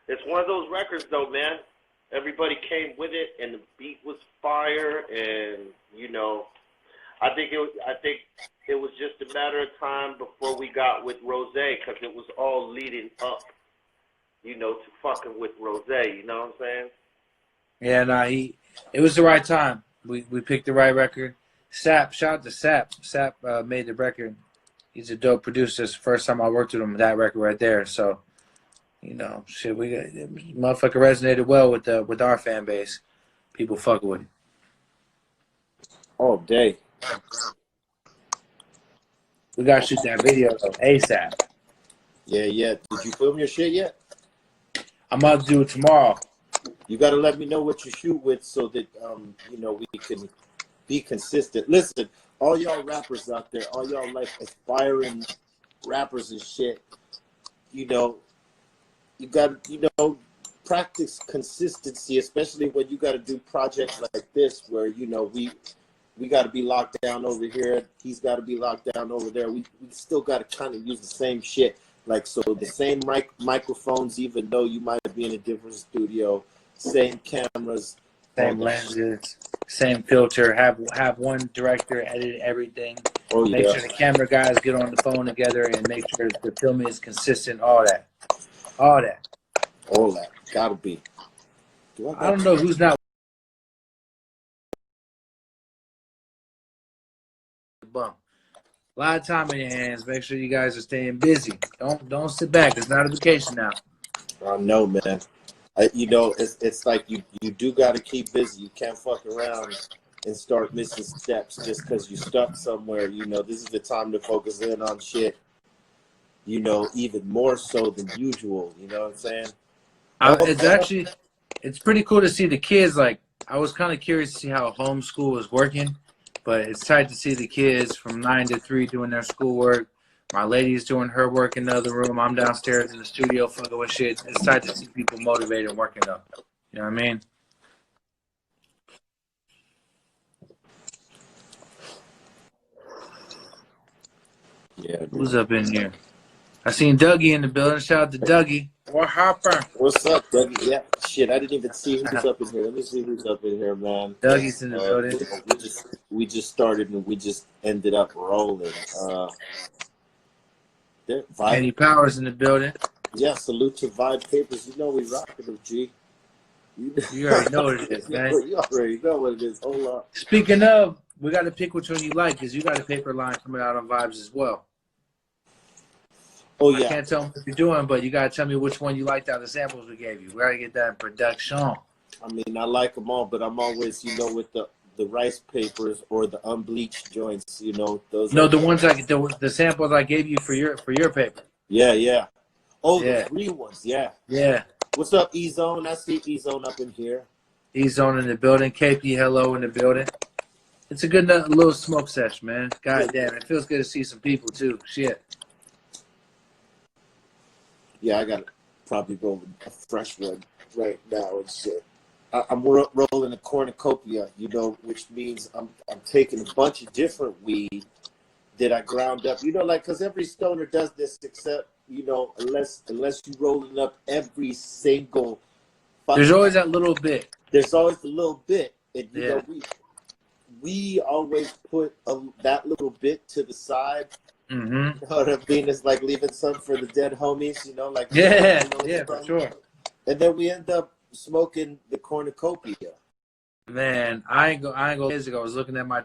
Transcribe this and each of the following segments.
it's one of those records, though, man. Everybody came with it, and the beat was fire, and you know, I think it was just a matter of time before we got with Rose, because it was all leading up, you know, to fucking with Rose. You know what I'm saying? Yeah, nah, it was the right time. We picked the right record. Sap, shout out to Sap. Sap made the record. He's a dope producer. It's the first time I worked with him, that record right there. So, you know, shit, we got motherfucker resonated well with our fan base. People fuck with it. All day. We gotta shoot that video though, ASAP. Yeah. Did you film your shit yet? I'm about to do it tomorrow. You got to let me know what you shoot with so that, you know, we can be consistent. Listen, all y'all rappers out there, all y'all like aspiring rappers and shit, you know, you got to, you know, practice consistency, especially when you got to do projects like this where, you know, we got to be locked down over here. He's got to be locked down over there. We still got to kind of use the same shit. Like, so the same microphones, even though you might be in a different studio, same cameras, same lenses, same filter. Have one director edit everything. Oh, make yeah. sure the camera guys get on the phone together and make sure the filming is consistent. All that. Gotta be. I don't know who's not. Bump. A lot of time in your hands. Make sure you guys are staying busy. Don't sit back. It's not a vacation now. I know, man. You know, it's like you do got to keep busy. You can't fuck around and start missing steps just because you stuck somewhere. You know, this is the time to focus in on shit, you know, even more so than usual. You know what I'm saying? It's pretty cool to see the kids. Like, I was kind of curious to see how homeschool was working, but it's tight to see the kids from 9 to 3 doing their schoolwork. My lady's doing her work in the other room. I'm downstairs in the studio fucking with shit. It's tight to see people motivated and working up. You know what I mean? Yeah. Who's up in here? I seen Dougie in the building. Shout out to Dougie. What Hopper? What's up, Dougie? Yeah, shit, I didn't even see who's up in here. Let me see who's up in here, man. Dougie's in the building. We just started and we just ended up rolling. Eddie Powers in the building. Yeah, salute to Vibe Papers. You know we rocking them, G. You already know what it is, man. You already know what it is. Hold on. Speaking of, we got to pick which one you like because you got a paper line coming out on Vibes as well. Oh, yeah. I can't tell them what you're doing, but you got to tell me which one you liked out of the samples we gave you. We got to get that in production. I mean, I like them all, but I'm always, you know, with the rice papers or the unbleached joints, you know, those. No, the ones the samples I gave you for your paper. Yeah. Oh, yeah. The free ones, yeah. Yeah. What's up, E-Zone? I see E-Zone up in here. E-Zone in the building. KP, hello in the building. It's a good little smoke session, man. God damn, it feels good to see some people too. Shit. Yeah, I got to probably roll a fresh one right now and shit. I'm rolling a cornucopia, you know, which means I'm taking a bunch of different weed that I ground up. You know, like, because every stoner does this except, you know, unless you rolling up every single. There's always that little bit. There's always a little bit. And, you know, we always put that little bit to the side. Mm-hmm. You know what I mean? It's like leaving some for the dead homies, you know, like. Yeah, you know, yeah, for sure. And then we end up smoking the cornucopia. Man, I ain't go years ago. I was looking at my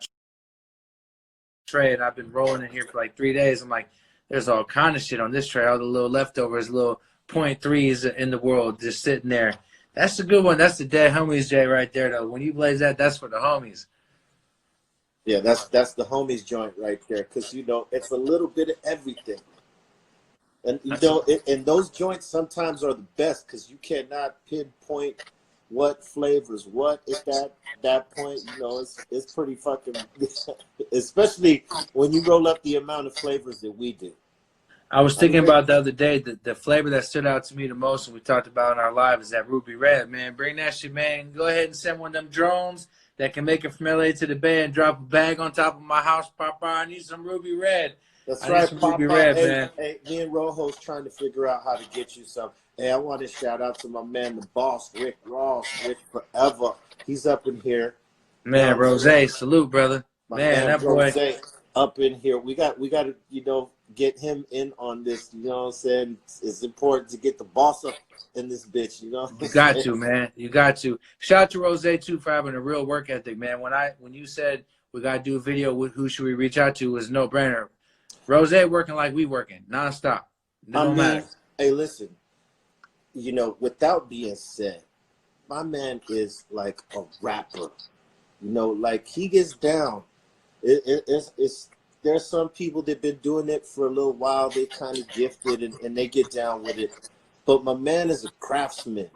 tray, and I've been rolling in here for like 3 days. I'm like, there's all kind of shit on this tray. All the little leftovers, little .3s in the world just sitting there. That's a good one. That's the dead homies J right there, though. When you blaze that, that's for the homies. Yeah, that's the homies joint right there, because, you know, it's a little bit of everything. And, you know, and those joints sometimes are the best because you cannot pinpoint what flavors, what at that point, you know, it's pretty fucking, especially when you roll up the amount of flavors that we do. I was thinking about the other day, the flavor that stood out to me the most, and we talked about in our live, is that Ruby Red, man. Bring that shit, man. Go ahead and send one of them drones that can make it from LA to the Bay and drop a bag on top of my house, Papa. I need some Ruby Red. That's I need right, some Ruby Papa. Red, Hey, man. hey, me and Rojo's trying to figure out how to get you some. Hey, I want to shout out to my man, the boss, Rick Ross, Rick Forever. He's up in here. You know Man, what I'm saying? Rose, salute, brother. My Man, man that boy. Rose up in here. We got to, get him in on this. You know what I'm saying? It's important to get the boss up in this bitch. You know what I'm You got saying? to, man. You got to. Shout out to Rose too for having a real work ethic, man. When you said we gotta do a video with who should we reach out to, was no brainer. Rose working like we working, nonstop. It I don't mean, matter. hey, listen. Without being said, my man is like a rapper. Like he gets down. It's there's some people that been doing it for a little while. They kind of gifted and they get down with it. But my man is a craftsman.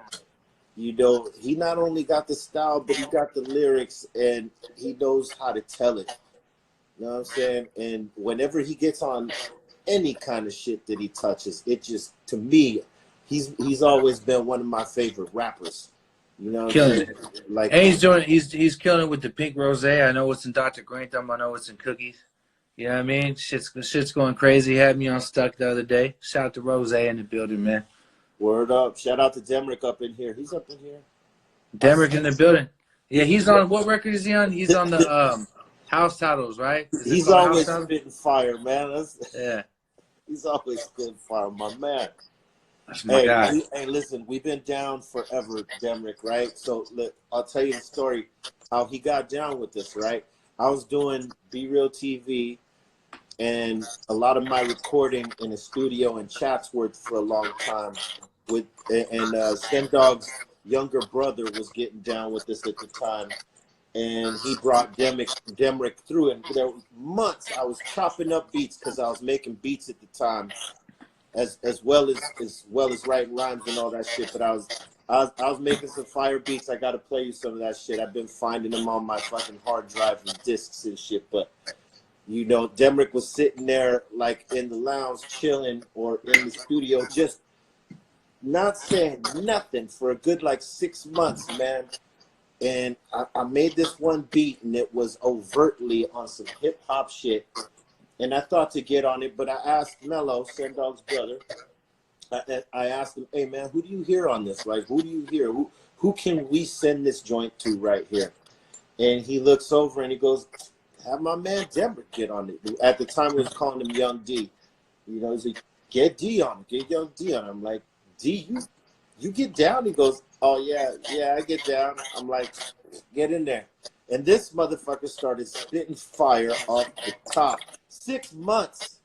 He not only got the style, but he got the lyrics and he knows how to tell it. You know what I'm saying? And whenever he gets on any kind of shit that he touches, it just, to me, he's always been one of my favorite rappers. You know what I'm Killing saying? it. Like, And he's killing it with the pink rose. I know it's in Dr. Green Thumb. I know it's in cookies. You know what I mean? Shit's going crazy. Had me on stuck the other day. Shout out to Rose in the building, man. word up. Shout out to Demrick up in here. He's up in here. Derek in the building. Yeah, he's on. What record is he on? He's on the House Titles, right? Is it He's called House always Titles? spitting fire, man. Yeah, He's always spitting fire, my man. that's my guy. Hey, listen, we've been down forever, Demrick, right? So look, I'll tell you the story how he got down with this, right? I was doing Be Real TV and a lot of my recording in a studio in Chatsworth for a long time and Stem Dog's younger brother was getting down with this at the time. And he brought Demrick through, and there were months I was chopping up beats because I was making beats at the time, as well as writing rhymes and all that shit. But I was making some fire beats. I got to play you some of that shit. I've been finding them on my fucking hard drive and discs and shit. But Demrick was sitting there like in the lounge chilling or in the studio, just not saying nothing for a good like 6 months, man. And I made this one beat, and it was overtly on some hip hop shit. And I thought to get on it, but I asked Mello, Sendog's brother. I asked him, "Hey man, who do you hear on this? Like, who do you hear? Who can we send this joint to right here?" And he looks over and he goes, "Have my man Demrick get on it." At the time, we was calling him Young D. He's like, "Get D on it, get Young D on it." I'm like, "D, you get down?" He goes, "Oh yeah, I get down." I'm like, "Get in there." And this motherfucker started spitting fire off the top. 6 months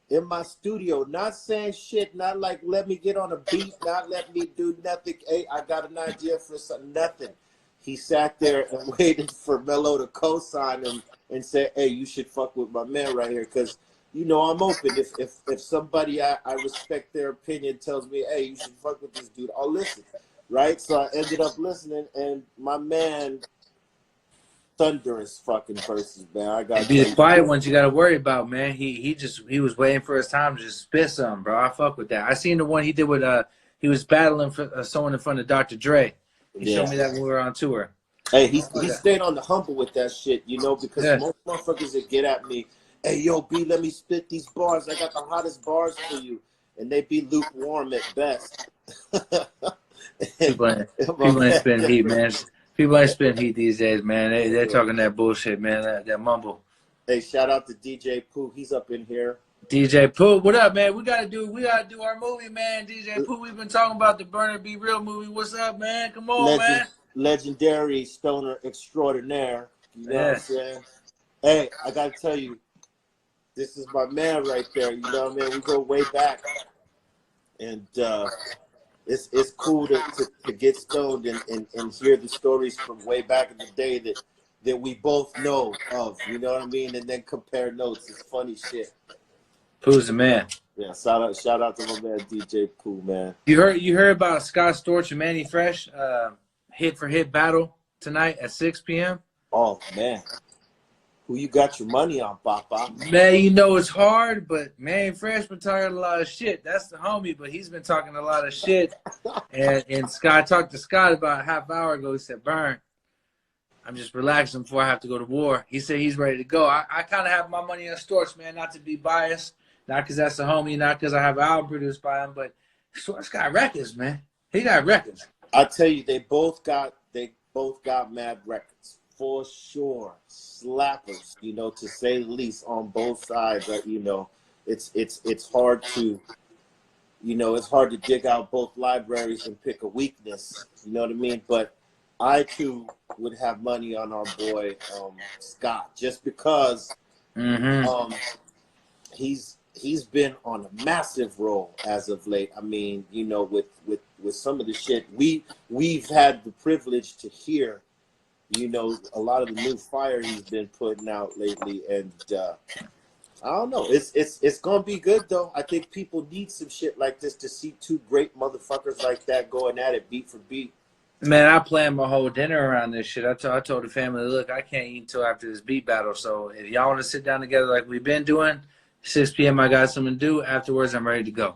in my studio, not saying shit, not like let me get on a beat, not let me do nothing. Hey, I got an idea for something, nothing. He sat there and waited for Mello to co-sign him and say, "Hey, you should fuck with my man right here," because I'm open. If somebody I respect their opinion tells me, "Hey, you should fuck with this dude," I'll listen, right? So I ended up listening, and my man, thunderous fucking verses, man. I got Be the quiet ones you got to worry about, man. He was waiting for his time to just spit some, bro. I fuck with that. I seen the one he did with he was battling for someone in front of Dr. Dre. He showed me that when we were on tour. Hey, he stayed on the humble with that shit, because most motherfuckers that get at me, "Hey, yo, B, let me spit these bars. I got the hottest bars for you," and they be lukewarm at best. People ain't spitting heat, man. People ain't spitting heat these days, man. They're talking that bullshit, man. That mumble. Hey, shout out to DJ Pooh. He's up in here. DJ Pooh, what up, man? We gotta do our movie, man. DJ Pooh, we've been talking about the Berner Be Real movie. What's up, man? Come on, man. Legendary stoner extraordinaire. You know what I'm saying? Hey, I gotta tell you, this is my man right there. You know what I mean? We go way back, and it's cool to get stoned and hear the stories from way back in the day that we both know of. You know what I mean? And then compare notes. It's funny shit. Pooh's the man. Yeah, shout out to my man DJ Pooh, man. You heard about Scott Storch and Manny Fresh hit for hit battle tonight at 6 p.m. Oh man, who you got your money on, Papa? Man, it's hard, but Manny Fresh been talking a lot of shit. That's the homie, but he's been talking a lot of shit. And Scott talked to Scott about a half hour ago. He said, "Burn, I'm just relaxing before I have to go to war. He said he's ready to go. I kind of have my money on Storch, man, not to be biased, not because that's a homie, not because I have an album produced by him, but Storch got records, man. He got records. I tell you, they both got mad records for sure. Slappers, you know, to say the least, on both sides. You know, it's hard to, you know, it's hard to dig out both libraries and pick a weakness. You know what I mean? But I too would have money on our boy Scott, just because he's been on a massive roll as of late. I mean, you know, with some of the shit we've had the privilege to hear, you know, a lot of the new fire he's been putting out lately, and I don't know. It's gonna be good though. I think people need some shit like this to see two great motherfuckers like that going at it beat for beat. Man, I planned my whole dinner around this shit. I told the family, look, I can't eat until after this beat battle. So if y'all want to sit down together like we've been doing, 6 p.m. I got something to do. Afterwards, I'm ready to go.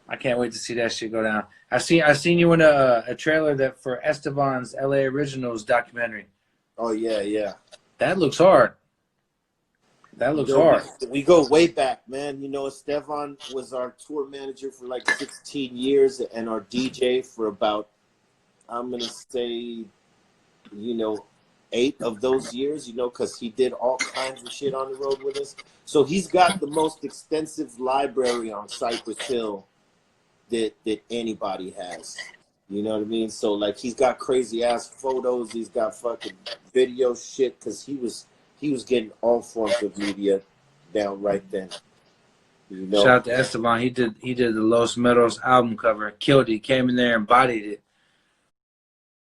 I can't wait to see that shit go down. I seen you in a trailer that for Esteban's LA Originals documentary. Oh yeah. That looks hard. That looks hard. We go way back, man. You know, Esteban was our tour manager for like 16 years and our DJ for about, I'm going to say, you know, 8 of those years, you know, because he did all kinds of shit on the road with us. So he's got the most extensive library on Cypress Hill that anybody has. You know what I mean? So, like, he's got crazy-ass photos. He's got fucking video shit because he was getting all forms of media down right then. You know? Shout out to Esteban. He did the Los Meros album cover. Killed it. Came in there and bodied it.